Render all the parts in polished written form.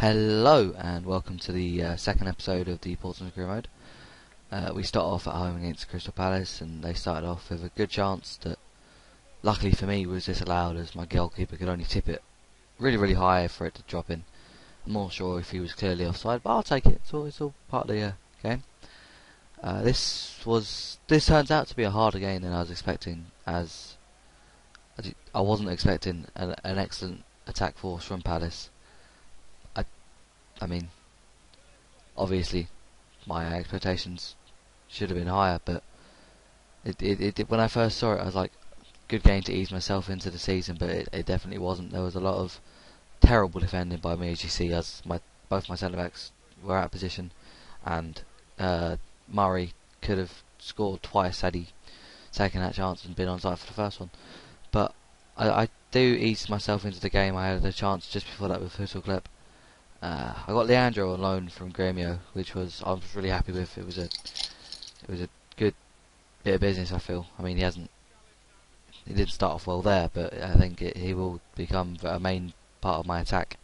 Hello and welcome to the second episode of the Portsmouth career mode. We start off at home against Crystal Palace, and they started off with a good chance that, luckily for me, was disallowed as my goalkeeper could only tip it really high for it to drop in. I'm not sure if he was clearly offside, but I'll take it. It's all part of the game. This turns out to be a harder game than I was expecting, as I wasn't expecting an excellent attack force from Palace. I mean, obviously, my expectations should have been higher, but when I first saw it, I was like, good game to ease myself into the season, but it definitely wasn't. There was a lot of terrible defending by me, as you see, as both my centre-backs were out of position, and Murray could have scored twice had he taken that chance and been onside for the first one. But I do ease myself into the game. I had a chance just before that with Huttle. I got Leandro on loan from Gremio, which I was really happy with. It was a good bit of business, I feel. I mean, he didn't start off well there, but I think he will become a main part of my attack.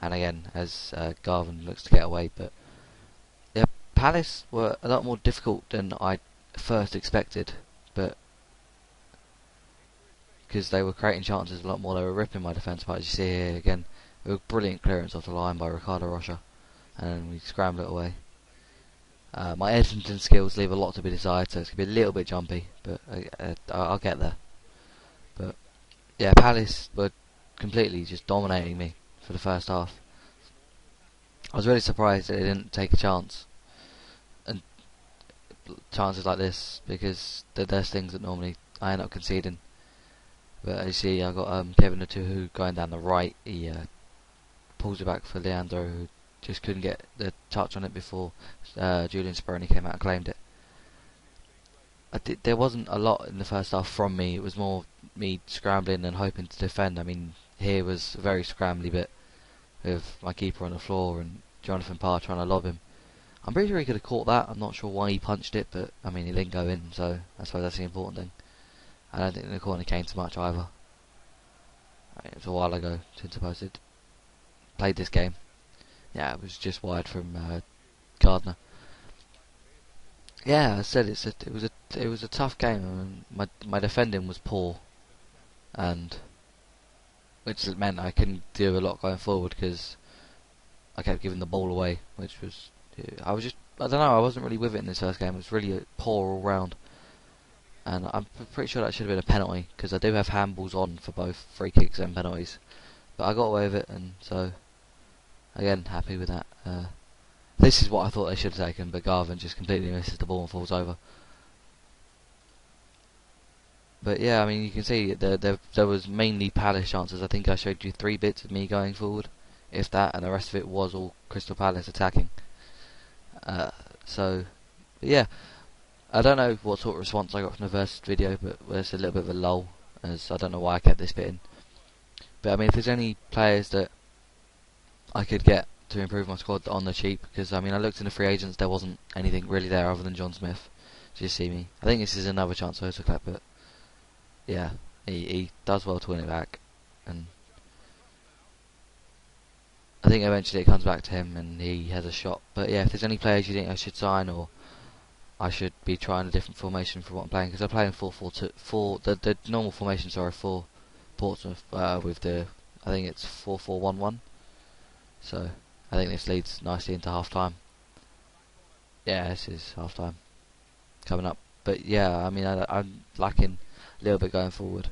And again, as Garvin looks to get away, but yeah, Palace were a lot more difficult than I first expected, but because they were creating chances a lot more, they were ripping my defence apart. As you see here again. A brilliant clearance off the line by Ricardo Rocha, and we scramble it away. My Edmonton skills leave a lot to be desired, so it's going to be a little bit jumpy, but I'll get there. But yeah, Palace were completely just dominating me for the first half. I was really surprised that they didn't take a chance, and chances like this, because there's things that normally I end up conceding. But as you see, I got Kevin Natuhu going down the right. He pulls it back for Leandro, who just couldn't get the touch on it before Julian Speroni came out and claimed it. There wasn't a lot in the first half from me. It was more me scrambling and hoping to defend. I mean, here was a very scrambly bit with my keeper on the floor and Jonathan Parr trying to lob him. I'm pretty sure he could have caught that. I'm not sure why he punched it, but I mean, he didn't go in, so I suppose that's the important thing. I don't think the corner came to much either. It was a while ago since I posted. Played this game. Yeah, it was just wide from Gardner. Yeah, I said it was a tough game. I mean, my defending was poor, and which meant I couldn't do a lot going forward because I kept giving the ball away, which was I don't know, I wasn't really with it in this first game. It was really poor all round, and I'm pretty sure that should have been a penalty because I do have handballs on for both free kicks and penalties, but I got away with it, and so. Again, happy with that. This is what I thought they should have taken, but Garvin just completely misses the ball and falls over. But yeah, I mean, you can see there was mainly Palace chances. I think I showed you 3 bits of me going forward, if that, and the rest of it was all Crystal Palace attacking. But yeah, I don't know what sort of response I got from the first video, but there's a little bit of a lull, as I don't know why I kept this bit in. But I mean, if there's any players that I could get to improve my squad on the cheap, because I mean, I looked in the free agents, there wasn't anything really there other than John Smith. So you see me. I think this is another chance for Huttle, but yeah, he does well to win it back, and I think eventually it comes back to him and he has a shot. But yeah, if there's any players you think I should sign, or I should be trying a different formation for what I'm playing, because I'm playing 4-4-2, the normal formation, sorry, for Portsmouth with the, I think it's 4-4-1-1. So I think this leads nicely into half time. Yeah, this is half time coming up. But yeah, I mean, I'm lacking a little bit going forward,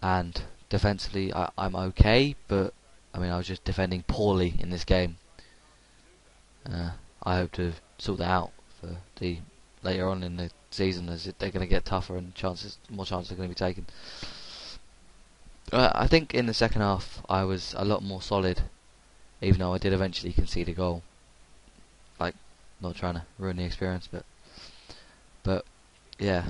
and defensively I'm okay, but I mean, I was just defending poorly in this game. I hope to sort that out for the later on in the season, as they're going to get tougher and more chances are going to be taken. I think in the second half I was a lot more solid, even though I did eventually concede a goal. Like, not trying to ruin the experience, but yeah,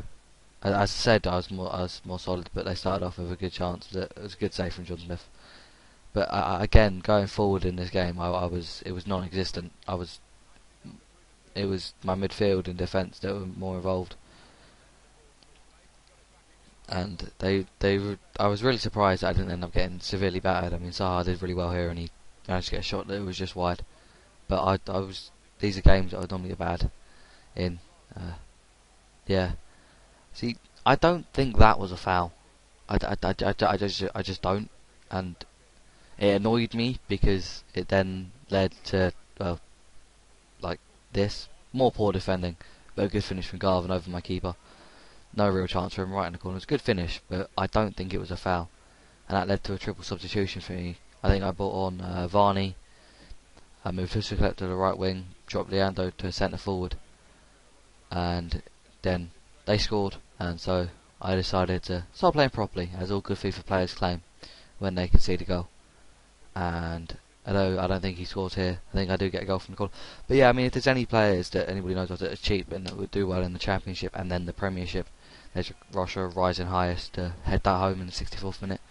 as I said, I was more solid. But they started off with a good chance. It was a good save from John Smith. But again, going forward in this game, it was non-existent. It was my midfield and defence that were more involved. And I was really surprised that I didn't end up getting severely battered. I mean, Zaha did really well here, and he managed to get a shot that was just wide. But I was these are games that I normally bad in. Yeah. See, I don't think that was a foul. I just don't, and it annoyed me because it then led to, well, like this. More poor defending, but a good finish from Garvin over my keeper. No real chance for him right in the corner. It was a good finish, but I don't think it was a foul. And that led to a triple substitution for me. I think I brought on Varney, I moved Husserl to the right wing, dropped Leandro to centre forward, and then they scored, and so I decided to start playing properly, as all good FIFA players claim when they concede a goal. And although I don't think he scores here, I think I do get a goal from the corner. But yeah, I mean, if there's any players that anybody knows of that are cheap and that would do well in the Championship and then the Premiership, there's Rocha rising highest to head that home in the 64th minute.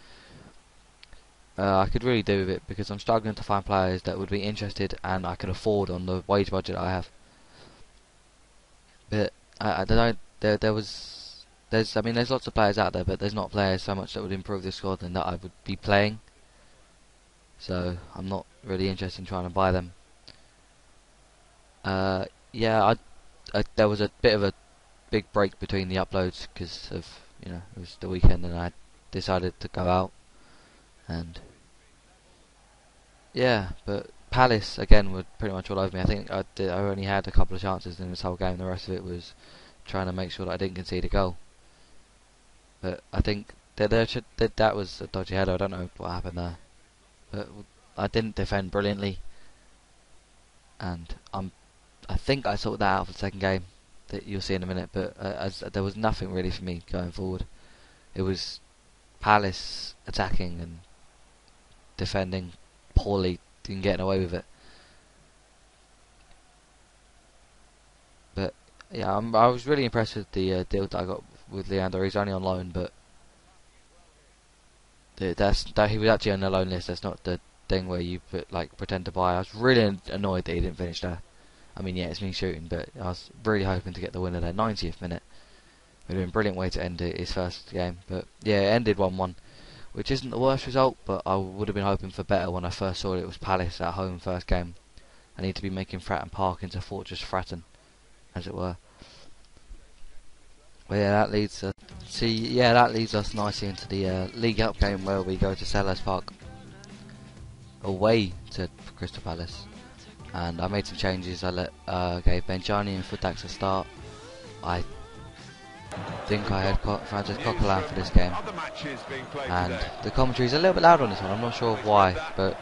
I could really do with it because I'm struggling to find players that would be interested and I can afford on the wage budget I have. But I don't know. There's lots of players out there, but there's not players so much that would improve the squad than that I would be playing. So I'm not really interested in trying to buy them. Yeah, there was a bit of a big break between the uploads because of it was the weekend and I decided to go out and yeah, but Palace again were pretty much all over me. I think I only had a couple of chances in this whole game. The rest of it was trying to make sure that I didn't concede a goal. But I think that was a dodgy header. I don't know what happened there, but I didn't defend brilliantly, and I think I sorted that out for the second game that you'll see in a minute. But as there was nothing really for me going forward. It was Palace attacking and defending poorly and getting away with it. But yeah, I was really impressed with the deal that I got with Leandro. He's only on loan, but he was actually on the loan list. That's not the thing where you pretend to buy. I was really annoyed that he didn't finish there. I mean, yeah, it's me shooting, but I was really hoping to get the winner there. 90th minute. It would have been a brilliant way to end his first game. But yeah, it ended 1-1, which isn't the worst result, but I would have been hoping for better when I first saw it. It was Palace at home first game. I need to be making Fratton Park into Fortress Fratton, as it were. Well, yeah, that leads us nicely into the League Up game where we go to Selhurst Park away to Crystal Palace. And I made some changes. I gave Benjani and Footax a start. I think I had Francis Coquelin for this game, and the commentary is a little bit loud on this one. I'm not sure why, but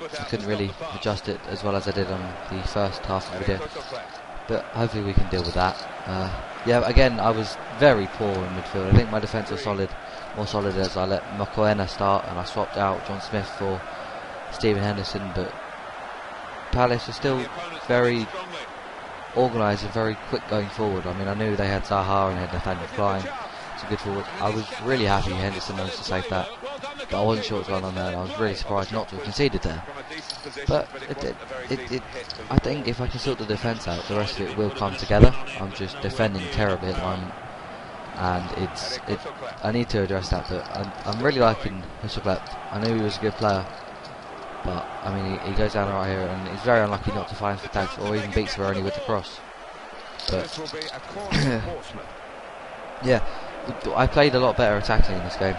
I couldn't really adjust it as well as I did on the first half of the video. But hopefully we can deal with that. Yeah, again, I was very poor in midfield. I think my defence was more solid as I let Mokoena start and I swapped out John Smith for Stephen Henderson. But Palace was still very organised and very quick going forward. I mean, I knew they had Zaha and they had Nathaniel Klein. It's a good forward. I was really happy Henderson managed to save that, but I wasn't sure what was going on there, and I was really surprised not to have conceded there. But I think if I can sort the defence out, the rest of it will come together. I'm just defending terribly at the moment, and I need to address that. But I'm really liking Husserl. I knew he was a good player, but I mean, he goes down right here, and he's very unlucky not to find Footax or even beats Veroni with the cross. But yeah, I played a lot better attacking in this game,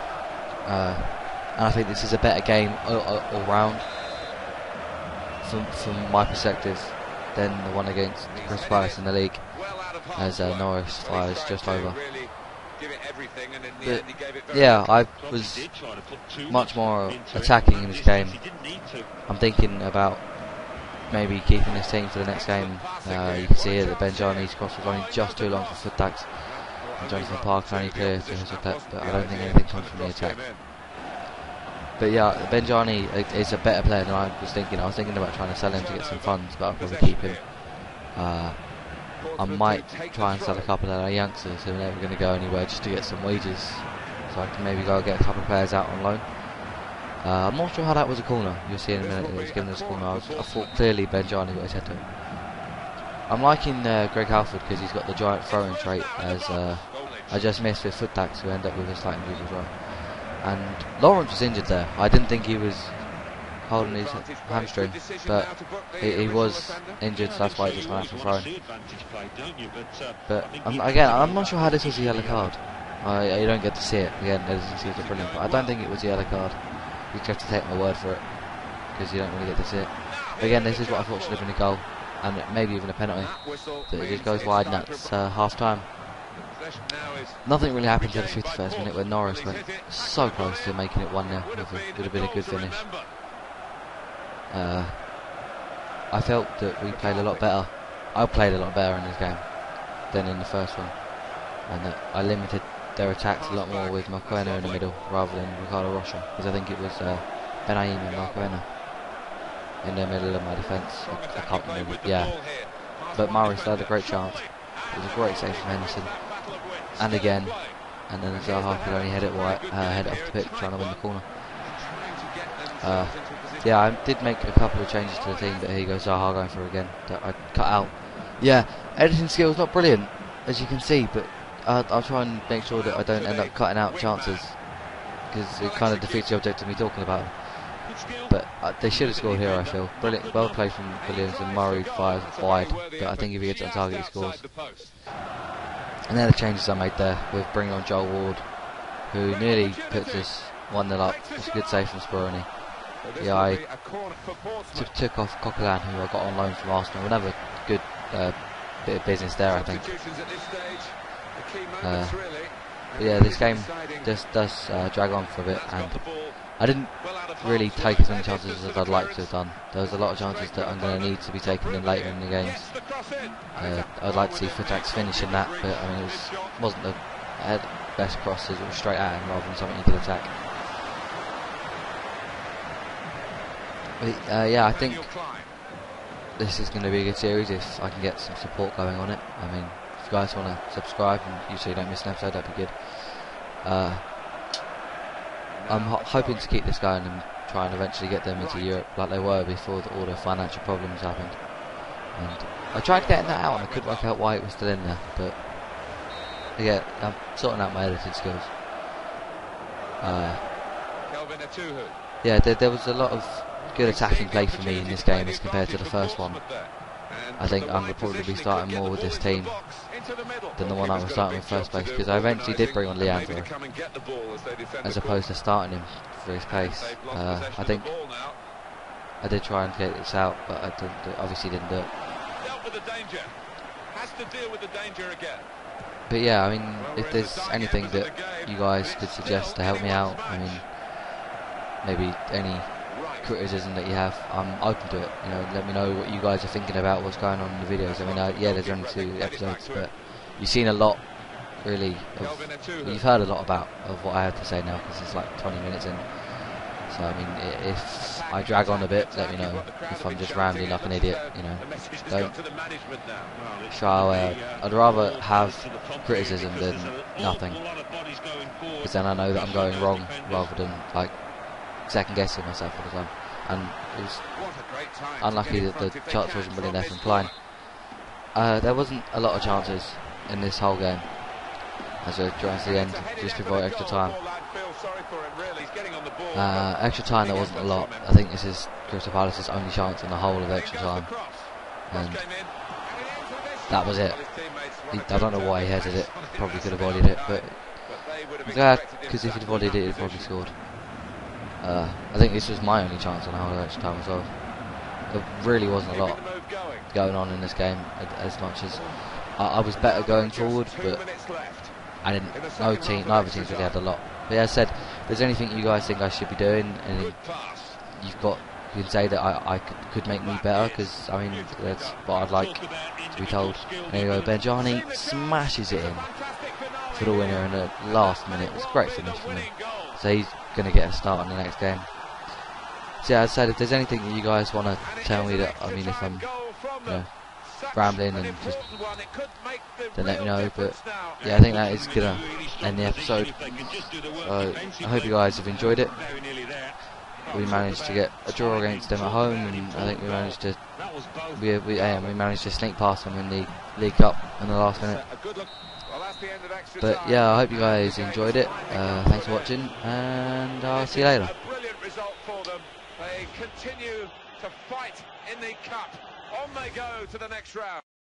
and I think this is a better game all round from my perspective than the one against Crystal Palace in the league, as Norris fires just over. But yeah, I was much more attacking in this game. I'm thinking about maybe keeping this team for the next game. You can see here that Benjani's cross was only just too long for Footax, and Jonathan Park's only clear to Husserl, but I don't think anything comes from the attack. But yeah, Benjani is a better player than I was thinking. I was thinking about trying to sell him to get some funds, but I'll probably keep him. I might try and sell a couple of our youngsters who are never going to go anywhere just to get some wages, so I can maybe go get a couple of players out on loan. I'm not sure how that was a corner. You'll see in a minute. It was given as a corner. I thought clearly Benjani got his head to it. I'm liking Greg Halford because he's got the giant throwing trait, as I just missed with Footax, who ended up with a slight injury as well. And Lawrence was injured there. I didn't think he was holding his hamstring, but he was injured, so that's why he just went out for throwing. But again, I'm not sure how this was a yellow card. You don't get to see it. Again, the agencies are brilliant, but I don't think it was a yellow card. You just have to take my word for it, because you don't really get to see it. But again, this is what I thought should have been a goal, and maybe even a penalty. So it just goes wide, and that's half time. Nothing really happened until the 51st minute, where Norris went so close to making it 1-0. Would have been a good finish. I felt that we played a lot better. I played a lot better in this game than in the first one, and that I limited their attacks a lot more with Marquena in the middle rather than Ricardo Rocha, because I think it was Benaim and Marquena in the middle of my defence. I can't remember. Yeah, but Murray still had a great chance. It was a great save from Henderson, and again, and then Zaha could only head it off the pitch, trying to win the corner. Yeah, I did make a couple of changes to the team, but here you go, Zaha going through again. That I cut out. Yeah, editing skills not brilliant, as you can see, but I'll try and make sure that I don't end up cutting out chances, because it kind of defeats the object of me talking about them. But they should have scored here, I feel. Brilliant, well played from Williams, and Murray fires wide, but I think if he gets on target, he scores. And then the changes I made there, with bringing on Joel Ward, who nearly puts us 1-0 up. It's a good save from Speroni. Yeah, I took off Coquelin, who I got on loan from Arsenal. Another good bit of business there, I think. But yeah, this game just does drag on for a bit, and I didn't really take as many chances as I'd like to have done. There was a lot of chances that I'm going to need to be taken in later in the games. I'd like to see Footax finish in that, but I mean, it wasn't the best crosses. It was straight at him rather than something he could attack. But, yeah, I think this is going to be a good series if I can get some support going on it. I mean, if you guys want to subscribe and so you don't miss an episode, that'd be good. I'm hoping to keep this going and try and eventually get them into Europe like they were before all the financial problems happened. And I tried getting that out and I couldn't work out why it was still in there, but yeah, I'm sorting out my editing skills. Yeah, there was a lot of good attacking play for me in this game as compared to the first one. I think I'm going to probably be starting more with this team than the one I was starting with first place, because I eventually did bring on Leandro as opposed to starting him for his pace. I think I did try and get this out, but I obviously didn't do it. But yeah, I mean, if there's anything that you guys could suggest to help me out, I mean, maybe any criticism that you have, I'm open to it. You know, let me know what you guys are thinking about what's going on in the videos. I mean, yeah, there's only 2 episodes, but you've seen a lot, really. You've heard a lot of what I have to say now, because it's like 20 minutes in. So I mean, if I drag on a bit, let me know. If I'm just rambling like an idiot, you know, don't shy away. I'd rather have criticism than nothing, because then I know that I'm going wrong rather than like second guessing myself all the time. And it was unlucky that the chance wasn't really there from Klein. There wasn't a lot of chances in this whole game as we're drawing to the end, just before extra time. Extra time, there wasn't a lot. I think this is Crystal Palace's only chance in the whole of extra time, and that was it. I don't know why he headed it. Probably could have volleyed it, but I'm glad, because if he'd volleyed it, he'd probably scored. I think this was my only chance on the whole of extra time as well. There really wasn't a lot going on in this game, as much as I was better going forward, but I didn't. Neither teams really had a lot. But as I said, if there's anything you guys think I should be doing, and you can say that I could make me better, because I mean, that's what I'd like to be told. Anyway, Benjani smashes it in for the winner in the last minute. It's a great finish for me. So he's going to get a start in the next game. So yeah, as I said, if there's anything that you guys want to tell me, that I mean, if I'm rambling and just, then let me know. But yeah, I think that is gonna end the episode. So I hope you guys have enjoyed it. We managed to get a draw against them at home, and I think we managed to we managed to sneak past them in the League Cup in the last minute. But yeah, I hope you guys enjoyed it. Thanks for watching, and I'll see you later. continue to fight in the cup. On they go to the next round.